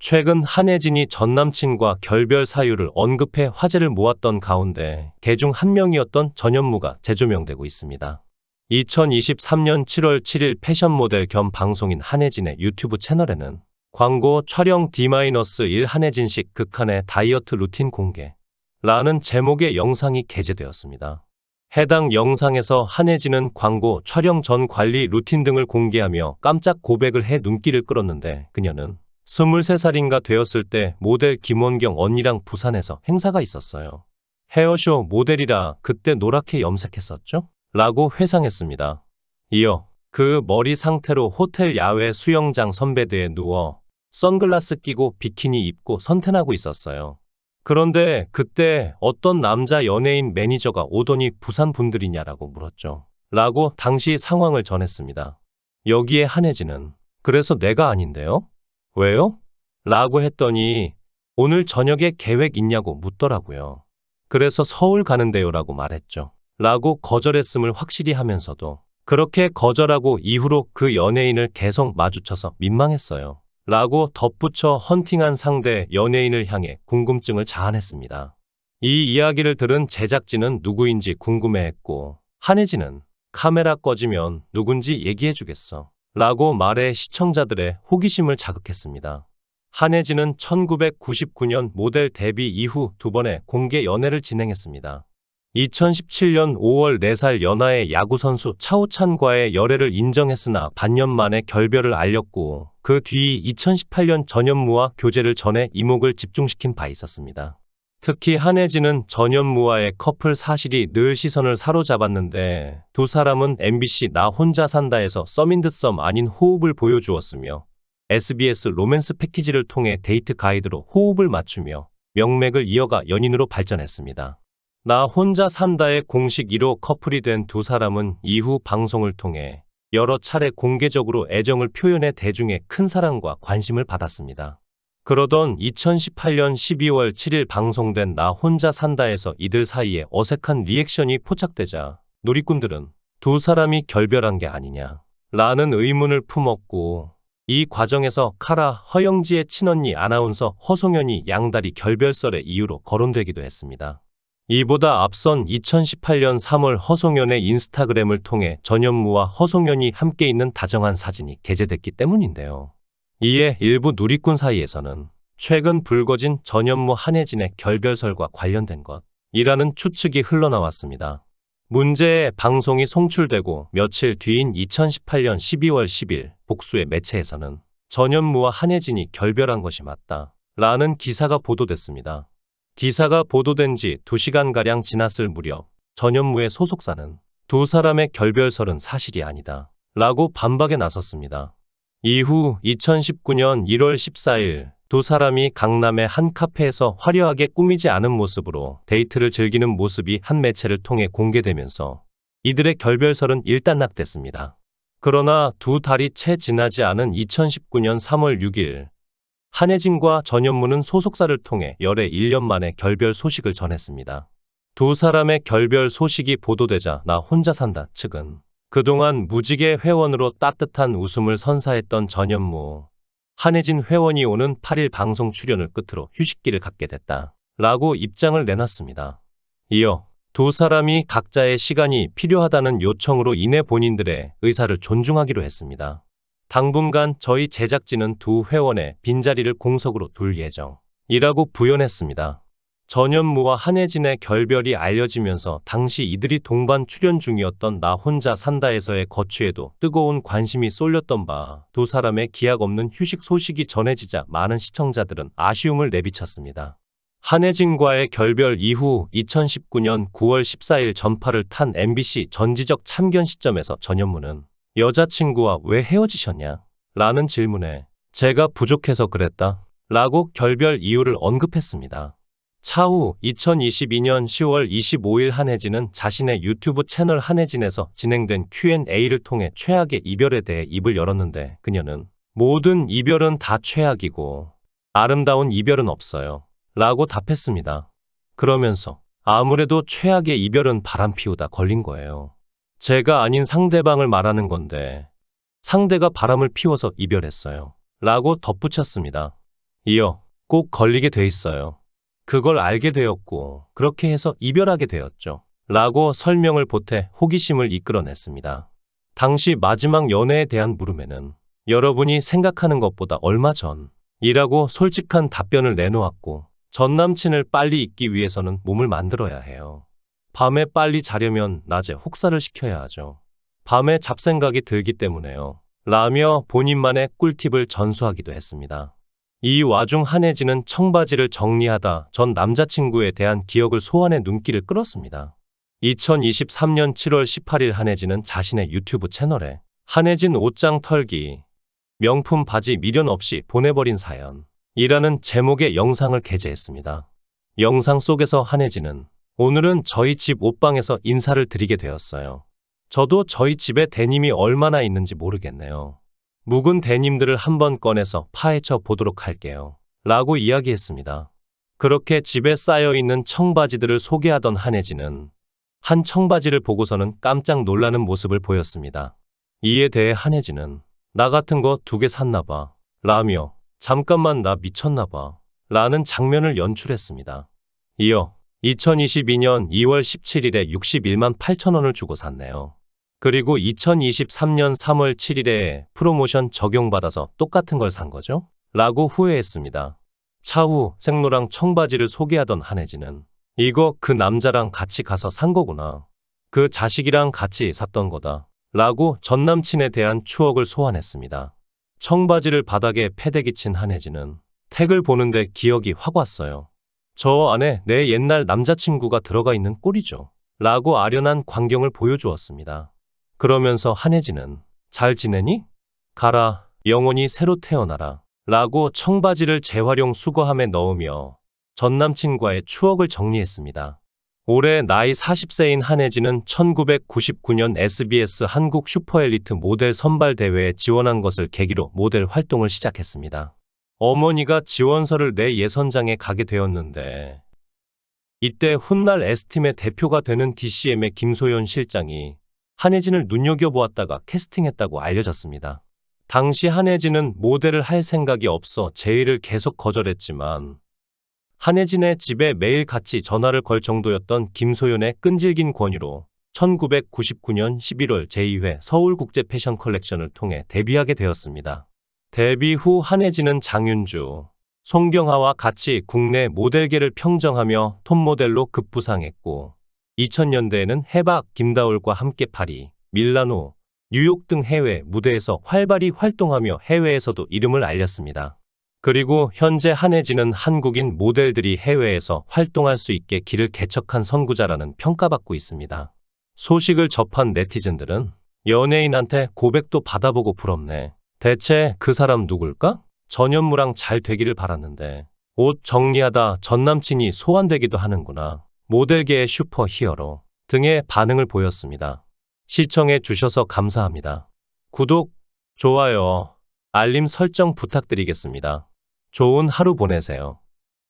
최근 한혜진이 전남친과 결별 사유를 언급해 화제를 모았던 가운데 개 중 한 명이었던 전현무가 재조명되고 있습니다. 2023년 7월 7일 패션 모델 겸 방송인 한혜진의 유튜브 채널에는 광고 촬영 D-1 한혜진식 극한의 다이어트 루틴 공개 라는 제목의 영상이 게재되었습니다. 해당 영상에서 한혜진은 광고 촬영 전 관리 루틴 등을 공개하며 깜짝 고백을 해 눈길을 끌었는데, 그녀는 23살인가 되었을 때 모델 김원경 언니랑 부산에서 행사가 있었어요. 헤어쇼 모델이라 그때 노랗게 염색했었죠? 라고 회상했습니다. 이어 그 머리 상태로 호텔 야외 수영장 선베드에 누워 선글라스 끼고 비키니 입고 선탠하고 있었어요. 그런데 그때 어떤 남자 연예인 매니저가 오더니 부산 분들이냐라고 물었죠. 라고 당시 상황을 전했습니다. 여기에 한혜진은 그래서 내가 아닌데요? 왜요? 라고 했더니 오늘 저녁에 계획 있냐고 묻더라고요. 그래서 서울 가는데요 라고 말했죠. 라고 거절했음을 확실히 하면서도 그렇게 거절하고 이후로 그 연예인을 계속 마주쳐서 민망했어요. 라고 덧붙여 헌팅한 상대 연예인을 향해 궁금증을 자아냈습니다. 이 이야기를 들은 제작진은 누구인지 궁금해했고, 한혜진은 카메라 꺼지면 누군지 얘기해주겠어 라고 말해 시청자들의 호기심을 자극했습니다. 한혜진은 1999년 모델 데뷔 이후 두 번의 공개 연애를 진행했습니다. 2017년 5월 4살 연하의 야구선수 차우찬과의 열애를 인정했으나 반년 만에 결별을 알렸고, 그 뒤 2018년 전현무와 교제를 전해 이목을 집중시킨 바 있었습니다. 특히 한혜진은 전현무와의 커플 사실이 늘 시선을 사로잡았는데, 두 사람은 MBC 나 혼자 산다에서 썸인 듯 썸 아닌 호흡을 보여주었으며, SBS 로맨스 패키지를 통해 데이트 가이드로 호흡을 맞추며 명맥을 이어가 연인으로 발전했습니다. 나 혼자 산다의 공식 1호 커플이 된 두 사람은 이후 방송을 통해 여러 차례 공개적으로 애정을 표현해 대중의 큰 사랑과 관심을 받았습니다. 그러던 2018년 12월 7일 방송된 나 혼자 산다에서 이들 사이에 어색한 리액션이 포착되자 누리꾼들은 두 사람이 결별한 게 아니냐 라는 의문을 품었고, 이 과정에서 카라 허영지의 친언니 아나운서 허송연이 양다리 결별설의 이유로 거론되기도 했습니다. 이보다 앞선 2018년 3월 허송연의 인스타그램을 통해 전현무와 허송연이 함께 있는 다정한 사진이 게재됐기 때문인데요. 이에 일부 누리꾼 사이에서는 최근 불거진 전현무 한혜진의 결별설과 관련된 것이라는 추측이 흘러나왔습니다. 문제의 방송이 송출되고 며칠 뒤인 2018년 12월 10일 복수의 매체에서는 전현무와 한혜진이 결별한 것이 맞다 라는 기사가 보도됐습니다. 기사가 보도된 지 2시간가량 지났을 무렵 전현무의 소속사는 두 사람의 결별설은 사실이 아니다 라고 반박에 나섰습니다. 이후 2019년 1월 14일 두 사람이 강남의 한 카페에서 화려하게 꾸미지 않은 모습으로 데이트를 즐기는 모습이 한 매체를 통해 공개되면서 이들의 결별설은 일단락됐습니다. 그러나 두 달이 채 지나지 않은 2019년 3월 6일 한혜진과 전현무는 소속사를 통해 열애 1년 만에 결별 소식을 전했습니다. 두 사람의 결별 소식이 보도되자 나 혼자 산다 측은 그동안 무지개 회원으로 따뜻한 웃음을 선사했던 전현무, 한혜진 회원이 오는 8일 방송 출연을 끝으로 휴식기를 갖게 됐다 라고 입장을 내놨습니다. 이어 두 사람이 각자의 시간이 필요하다는 요청으로 인해 본인들의 의사를 존중하기로 했습니다. 당분간 저희 제작진은 두 회원의 빈자리를 공석으로 둘 예정이라고 부연했습니다. 전현무와 한혜진의 결별이 알려지면서 당시 이들이 동반 출연 중이었던 나 혼자 산다에서의 거취에도 뜨거운 관심이 쏠렸던 바, 두 사람의 기약 없는 휴식 소식이 전해지자 많은 시청자들은 아쉬움을 내비쳤습니다. 한혜진과의 결별 이후 2019년 9월 14일 전파를 탄 MBC 전지적 참견 시점에서 전현무는 여자친구와 왜 헤어지셨냐? 라는 질문에 제가 부족해서 그랬다 라고 결별 이유를 언급했습니다. 차후 2022년 10월 25일 한혜진은 자신의 유튜브 채널 한혜진에서 진행된 Q&A를 통해 최악의 이별에 대해 입을 열었는데, 그녀는 모든 이별은 다 최악이고 아름다운 이별은 없어요 라고 답했습니다. 그러면서 아무래도 최악의 이별은 바람피우다 걸린 거예요. 제가 아닌 상대방을 말하는 건데 상대가 바람을 피워서 이별했어요 라고 덧붙였습니다. 이어 꼭 걸리게 돼 있어요. 그걸 알게 되었고 그렇게 해서 이별하게 되었죠. 라고 설명을 보태 호기심을 이끌어냈습니다. 당시 마지막 연애에 대한 물음에는 여러분이 생각하는 것보다 얼마 전이라고 솔직한 답변을 내놓았고 전 남친을 빨리 잊기 위해서는 몸을 만들어야 해요. 밤에 빨리 자려면 낮에 혹사를 시켜야 하죠. 밤에 잡생각이 들기 때문에요. 라며 본인만의 꿀팁을 전수하기도 했습니다. 이 와중 한혜진은 청바지를 정리하다 전 남자친구에 대한 기억을 소환해 눈길을 끌었습니다. 2023년 7월 18일 한혜진은 자신의 유튜브 채널에 한혜진 옷장 털기, 명품 바지 미련 없이 보내버린 사연이라는 제목의 영상을 게재했습니다. 영상 속에서 한혜진은 오늘은 저희 집 옷방에서 인사를 드리게 되었어요. 저도 저희 집에 데님이 얼마나 있는지 모르겠네요. 묵은 데님들을 한번 꺼내서 파헤쳐 보도록 할게요. 라고 이야기했습니다. 그렇게 집에 쌓여있는 청바지들을 소개하던 한혜진은 한 청바지를 보고서는 깜짝 놀라는 모습을 보였습니다. 이에 대해 한혜진은 나 같은 거 2개 샀나 봐. 라며 잠깐만 나 미쳤나 봐. 라는 장면을 연출했습니다. 이어 2022년 2월 17일에 61만 8천 원을 주고 샀네요. 그리고 2023년 3월 7일에 프로모션 적용받아서 똑같은 걸 산 거죠? 라고 후회했습니다. 차후 생로랑 청바지를 소개하던 한혜진은 이거 그 남자랑 같이 가서 산 거구나. 그 자식이랑 같이 샀던 거다. 라고 전 남친에 대한 추억을 소환했습니다. 청바지를 바닥에 패대기 친 한혜진은 택을 보는데 기억이 확 왔어요. 저 안에 내 옛날 남자친구가 들어가 있는 꼴이죠. 라고 아련한 광경을 보여주었습니다. 그러면서 한혜진은 잘 지내니? 가라, 영원히 새로 태어나라. 라고 청바지를 재활용 수거함에 넣으며 전 남친과의 추억을 정리했습니다. 올해 나이 40세인 한혜진은 1999년 SBS 한국 슈퍼엘리트 모델 선발대회에 지원한 것을 계기로 모델 활동을 시작했습니다. 어머니가 지원서를 내 예선장에 가게 되었는데 이때 훗날 S팀의 대표가 되는 DCM의 김소연 실장이 한혜진을 눈여겨보았다가 캐스팅했다고 알려졌습니다. 당시 한혜진은 모델을 할 생각이 없어 제의를 계속 거절했지만 한혜진의 집에 매일 같이 전화를 걸 정도였던 김소연의 끈질긴 권유로 1999년 11월 제2회 서울국제 패션 컬렉션을 통해 데뷔하게 되었습니다. 데뷔 후 한혜진은 장윤주, 송경하와 같이 국내 모델계를 평정하며 톱모델로 급부상했고 2000년대에는 해박, 김다울과 함께 파리, 밀라노, 뉴욕 등 해외 무대에서 활발히 활동하며 해외에서도 이름을 알렸습니다. 그리고 현재 한혜진은 한국인 모델들이 해외에서 활동할 수 있게 길을 개척한 선구자라는 평가받고 있습니다. 소식을 접한 네티즌들은 연예인한테 고백도 받아보고 부럽네. 대체 그 사람 누굴까? 전현무랑 잘 되기를 바랐는데 옷 정리하다 전 남친이 소환되기도 하는구나. 모델계의 슈퍼 히어로 등의 반응을 보였습니다. 시청해 주셔서 감사합니다. 구독, 좋아요, 알림 설정 부탁드리겠습니다. 좋은 하루 보내세요.